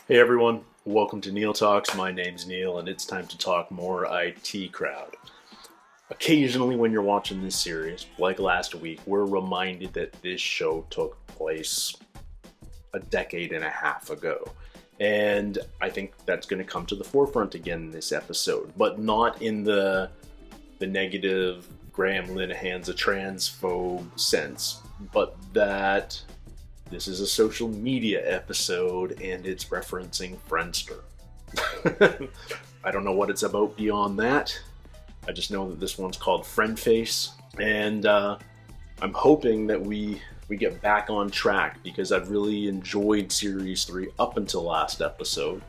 Hey everyone, welcome to Neil Talks. My name's Neil, and it's time to talk more IT crowd. Occasionally, when you're watching this series, like last week, we're reminded that this show took place a decade and a half ago. And I think that's going to come to the forefront again in this episode, but not in the negative Graham Linehan's a transphobe sense, but that this is a social media episode and it's referencing Friendster. I don't know what it's about beyond that. I just know that this one's called FRIENDFACE, and I'm hoping that we get back on track because I've really enjoyed Series 3 up until last episode.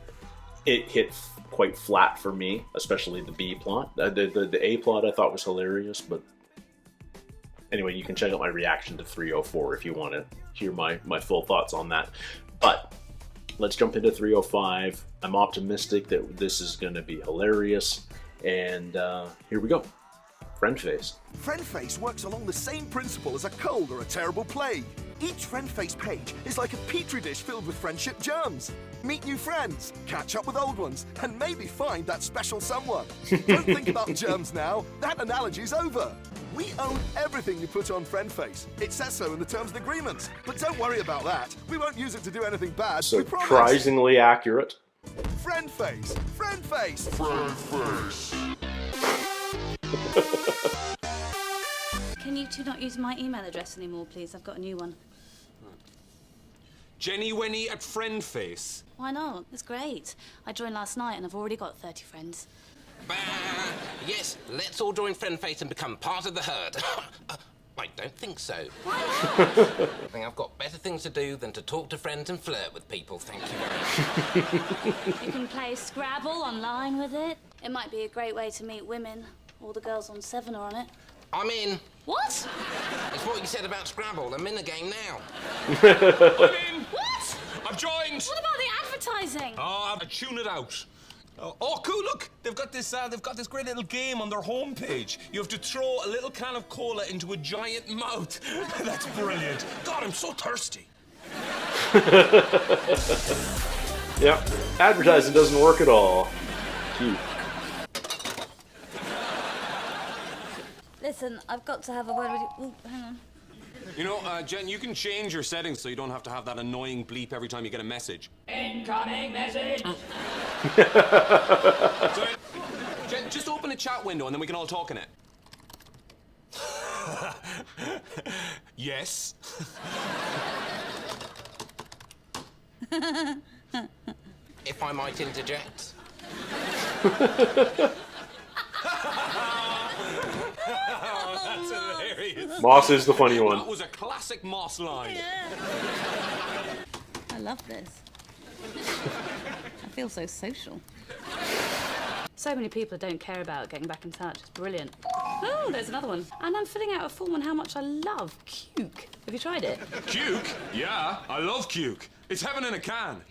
It hit quite flat for me, especially the B plot. The A plot I thought was hilarious, but anyway, you can check out my reaction to 304 if you want to hear my full thoughts on that. But let's jump into 305. I'm optimistic that this is going to be hilarious, and here we go. FRIENDFACE. FRIENDFACE works along the same principle as a cold or a terrible plague. Each FRIENDFACE page is like a petri dish filled with friendship germs. Meet new friends, catch up with old ones, and maybe find that special someone. Don't think about germs now. That analogy's over. We own everything you put on FRIENDFACE. It says so in the terms and agreements. But don't worry about that. We won't use it to do anything bad. Surprisingly accurate. FRIENDFACE! FRIENDFACE! FRIENDFACE! Can you two not use my email address anymore, please? I've got a new one. Jenny Wenny at FRIENDFACE. Why not? It's great. I joined last night and I've already got 30 friends. Yes, let's all join FRIENDFACE and become part of the herd. I don't think so. Why not? I think I've got better things to do than to talk to friends and flirt with people, thank you very much. You can play Scrabble online with it. It might be a great way to meet women. All the girls on 7 are on it. I'm in. What? It's what you said about Scrabble. I'm in the game now. I'm in. What? I've joined. What about the advertising? Oh, I tune it out. Oh, cool! Look, they've got this great little game on their homepage. You have to throw a little can of cola into a giant mouth. That's brilliant. God, I'm so thirsty. Yeah, advertising doesn't work at all. Cute. Listen, I've got to have a word with you. Ooh, hang on. You know, Jen, you can change your settings so you don't have to have that annoying bleep every time you get a message. Incoming message! So, Jen, just open a chat window and then we can all talk in it. Yes. If I might interject. That's hilarious. Moss is the funny one. That was a classic Moss line. I love this. I feel so social. So many people don't care about getting back in touch. It's brilliant. Oh, there's another one. And I'm filling out a form on how much I love Cuke. Have you tried it? Cuke? Yeah, I love Cuke. It's heaven in a can.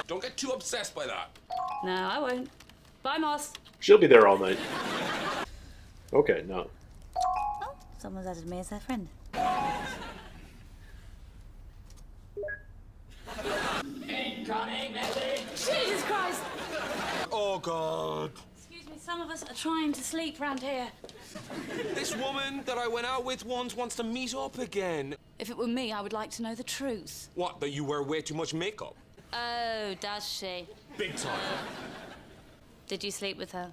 Don't get too obsessed by that. No, I won't. Bye, Moss. She'll be there all night. Okay, no. Oh, someone's added me as their friend. Incoming message! Jesus Christ! Oh, God. Excuse me, some of us are trying to sleep round here. This woman that I went out with once wants to meet up again. If it were me, I would like to know the truth. What, that you wear way too much makeup? Oh, does she? Big time. Did you sleep with her?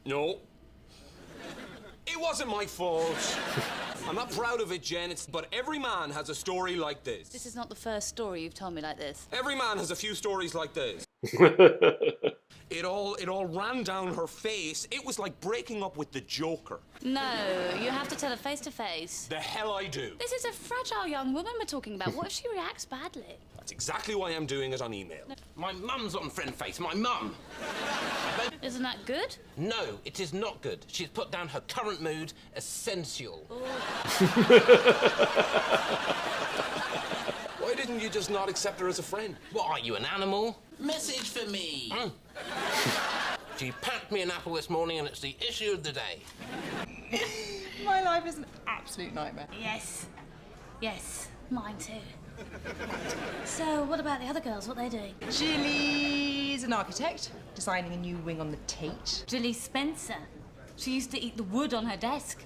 No. It wasn't my fault. I'm not proud of it, Jen, but every man has a story like this. This is not the first story you've told me like this. Every man has a few stories like this. It all ran down her face. It was like breaking up with the Joker. No, you have to tell her face to face. The hell I do. This is a fragile young woman we're talking about. What if she reacts badly? That's exactly why I'm doing it on email. My mum's on FRIENDFACE, my mum. Isn't that good? No, it is not good. She's put down her current mood as sensual. Why didn't you just not accept her as a friend? What are you, an animal? Message for me. She packed me an apple this morning and it's the issue of the day. My life is an absolute nightmare. Yes. Yes, mine too. So, what about the other girls? What are they doing? Jilly's an architect, designing a new wing on the Tate. Jilly Spencer. She used to eat the wood on her desk.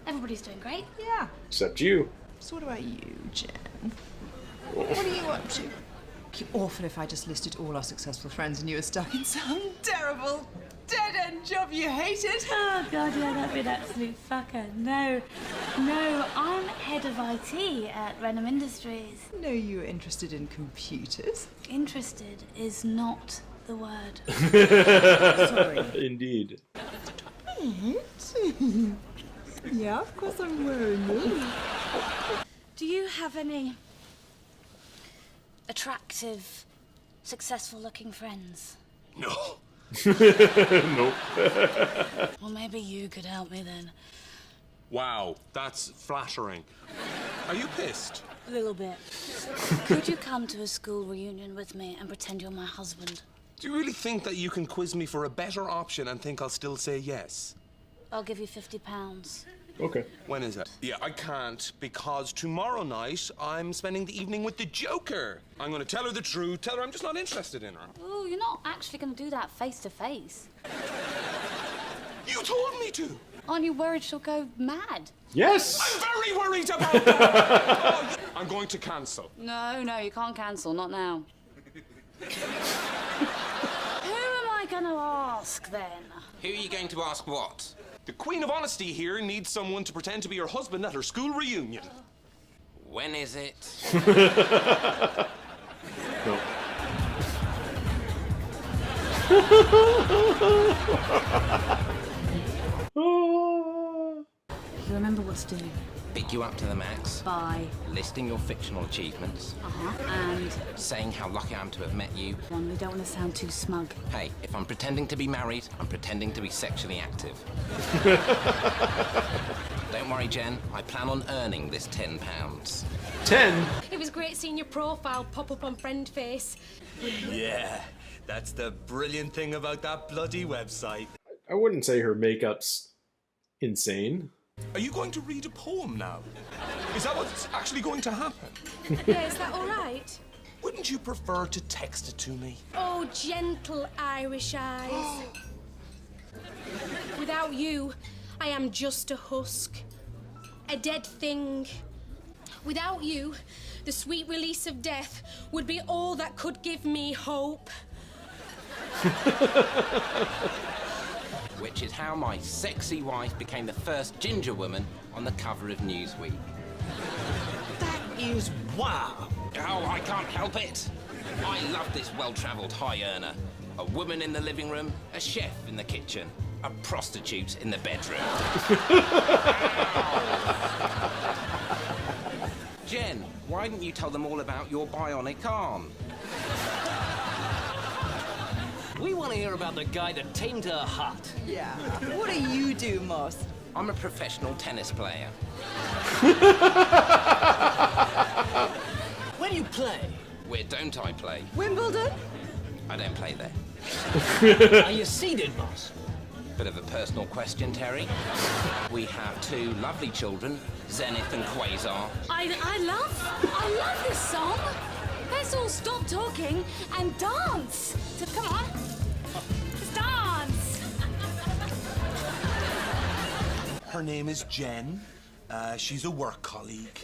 Everybody's doing great. Yeah. Except you. So what about you, Jen? What are you up to? It'd be awful if I just listed all our successful friends and you were stuck in some terrible dead-end job you hated. Oh, God, yeah, that'd be an absolute fucker. No, I'm head of IT at Renham Industries. No, you were interested in computers. Interested is not the word. Sorry. Indeed. Yeah, of course I'm wearing them. Do you have any attractive, successful-looking friends? No. Nope. Well, maybe you could help me then. Wow, that's flattering. Are you pissed? A little bit. Could you come to a school reunion with me and pretend you're my husband? Do you really think that you can quiz me for a better option and think I'll still say yes? I'll give you £50. Okay. When is it? Yeah, I can't, because tomorrow night I'm spending the evening with the Joker. I'm going to tell her the truth, tell her I'm just not interested in her. Oh, you're not actually going to do that face to face. You told me to. Aren't you worried she'll go mad? Yes! I'm very worried about that. I'm going to cancel. No, you can't cancel, not now. Who am I going to ask then? Who are you going to ask what? The Queen of Honesty here needs someone to pretend to be her husband at her school reunion. When is it? No. You remember what to do. Pick you up to the max. Bye. Listing your fictional achievements. And Saying how lucky I am to have met you. one, we don't want to sound too smug. Hey, if I'm pretending to be married, I'm pretending to be sexually active. Don't worry, Jen. I plan on earning this £10. 10? It was great seeing your profile pop up on FRIENDFACE. Yeah, that's the brilliant thing about that bloody website. I wouldn't say her makeup's insane. Are you going to read a poem now? Is that what's actually going to happen? Yeah, is that all right? Wouldn't you prefer to text it to me? Oh, gentle Irish eyes. Without you, I am just a husk, a dead thing. Without you, the sweet release of death would be all that could give me hope. Which is how my sexy wife became the first ginger woman on the cover of Newsweek. That is wow. Oh, I can't help it. I love this well-travelled high earner. A woman in the living room, a chef in the kitchen, a prostitute in the bedroom. Jen, why didn't you tell them all about your bionic arm? We want to hear about the guy that tamed her heart. Yeah. What do you do, Moss? I'm a professional tennis player. Where do you play? Where don't I play? Wimbledon? I don't play there. Are you seated, boss? Bit of a personal question, Terry. We have two lovely children, Zenith and Quasar. I love this song. Let's all stop talking and dance. So come on, let's dance. Her name is Jen. She's a work colleague.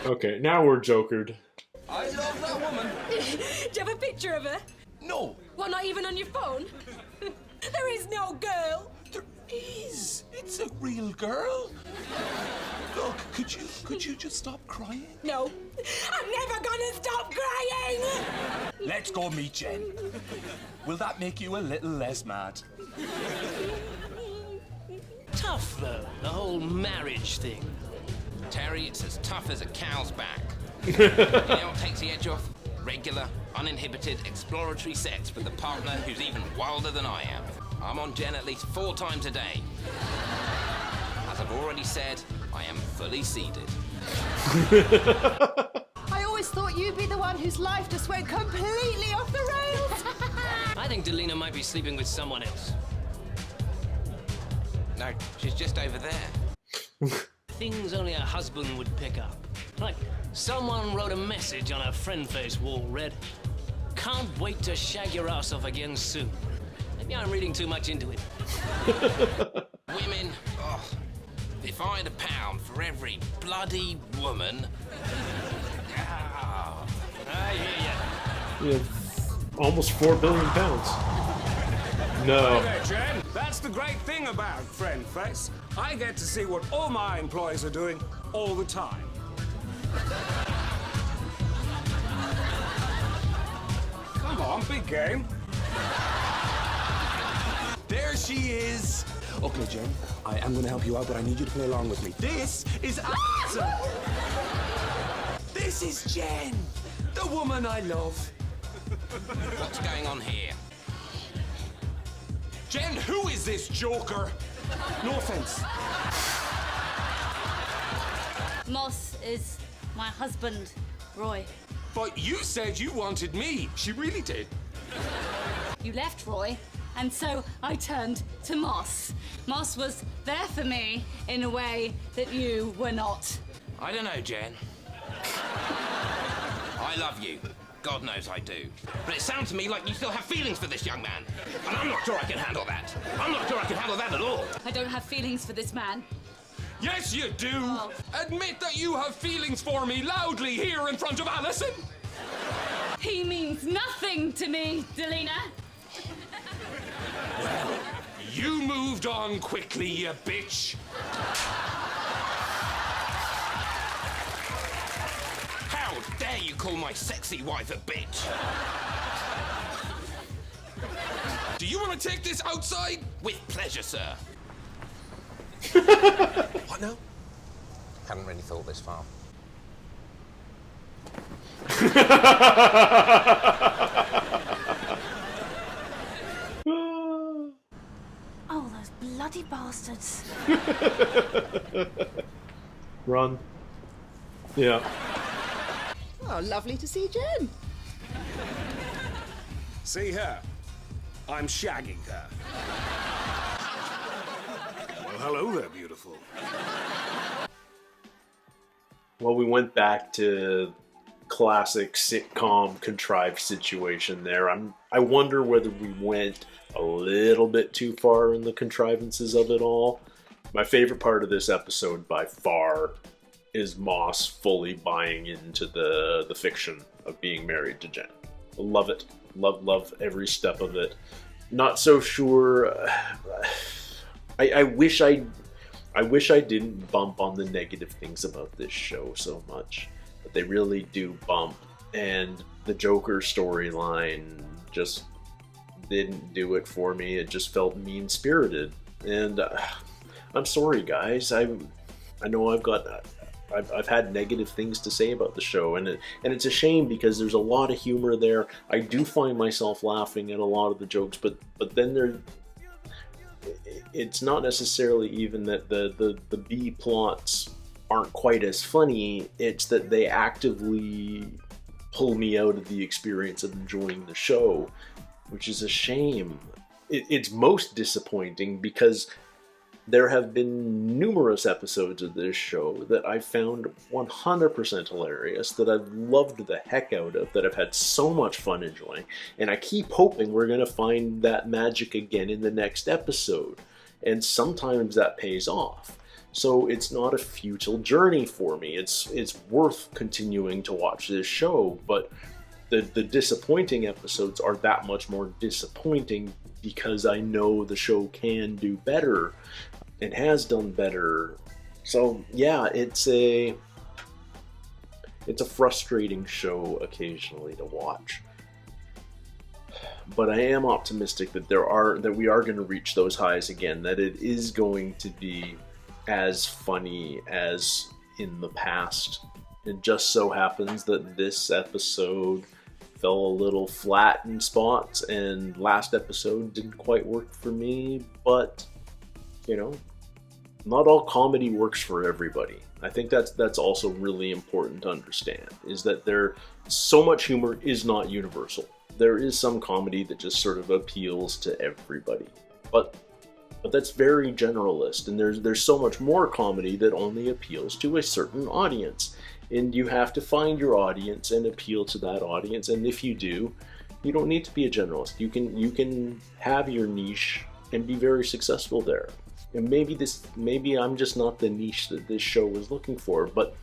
Okay, now we're jokered. I love that woman. Do you have a picture of her? No, What, not even on your phone? There is no girl. there is. It's a real girl. Look, could you just stop crying? No, I'm never gonna stop crying. Let's go meet Jen. Will that make you a little less mad? Tough, though, the whole marriage thing. Terry, it's as tough as a cow's back. You know what takes the edge off? Regular, uninhibited, exploratory sex with a partner who's even wilder than I am. I'm on Jen at least 4 times a day. As I've already said, I am fully seeded. I always thought you'd be the one whose life just went completely off the rails. I think Delina might be sleeping with someone else. No, she's just over there. things only a husband would pick up. Like, someone wrote a message on a FRIENDFACE wall read, "Can't wait to shag your ass off again soon." Maybe I'm reading too much into it. Women, oh, if I had £1 for every bloody woman... I hear Yeah, almost 4 billion pounds. No. Hey there, Jen. That's the great thing about FRIENDFACE. I get to see what all my employees are doing all the time. Come on, big game. There she is. Okay, Jen, I am going to help you out, but I need you to play along with me. This is awesome. This is Jen, the woman I love. What's going on here? Jen, who is this joker? No offense. Moss is my husband, Roy. But you said you wanted me. She really did. You left Roy, and so I turned to Moss. Moss was there for me in a way that you were not. I don't know, Jen. I love you. God knows I do. But it sounds to me like you still have feelings for this young man. And I'm not sure I can handle that. I'm not sure I can handle that at all. I don't have feelings for this man. Yes, you do. Oh. Admit that you have feelings for me loudly here in front of Alison. He means nothing to me, Delina. You moved on quickly, you bitch. How dare you call my sexy wife a bitch? Do you want to take this outside? With pleasure, sir. What now? Hadn't really thought this far. Oh, those bloody bastards. Run. Yeah. Oh, lovely to see Jen. See her? I'm shagging her. Well, hello there, beautiful. Well, we went back to classic sitcom contrived situation there. I wonder whether we went a little bit too far in the contrivances of it all. My favorite part of this episode by far is Moss fully buying into the fiction of being married to Jen. Love it. Love every step of it. Not so sure. I wish I didn't bump on the negative things about this show so much, but they really do bump. And the Joker storyline just didn't do it for me. It just felt mean-spirited. And I'm sorry, guys. I know I've had negative things to say about the show, and it's a shame because there's a lot of humor there. I do find myself laughing at a lot of the jokes, but then it's not necessarily even that the B plots aren't quite as funny. It's that they actively pull me out of the experience of enjoying the show, which is a shame. It's most disappointing because there have been numerous episodes of this show that I found 100% hilarious, that I've loved the heck out of, that I've had so much fun enjoying, and I keep hoping we're going to find that magic again in the next episode, and sometimes that pays off. So it's not a futile journey for me. It's worth continuing to watch this show, but the disappointing episodes are that much more disappointing because I know the show can do better and has done better. So yeah, it's a frustrating show occasionally to watch. But I am optimistic that we are going to reach those highs again, that it is going to be as funny as in the past. It just so happens that this episode fell a little flat in spots, and last episode didn't quite work for me, but you know, not all comedy works for everybody. I think that's also really important to understand, is that so much humor is not universal. There is some comedy that just sort of appeals to everybody. But But that's very generalist, and there's so much more comedy that only appeals to a certain audience. And you have to find your audience and appeal to that audience, and if you do, you don't need to be a generalist. You can have your niche and be very successful there. And maybe I'm just not the niche that this show was looking for, but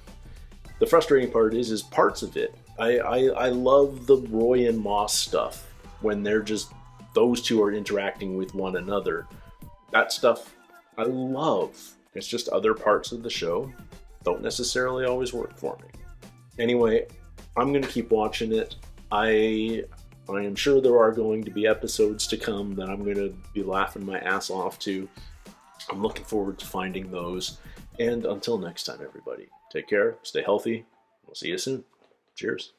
the frustrating part is parts of it. I love the Roy and Moss stuff when they're just, those two are interacting with one another. That stuff I love. It's just other parts of the show don't necessarily always work for me. Anyway, I'm going to keep watching it. I am sure there are going to be episodes to come that I'm going to be laughing my ass off to. I'm looking forward to finding those. And until next time, everybody, take care, stay healthy. We'll see you soon. Cheers.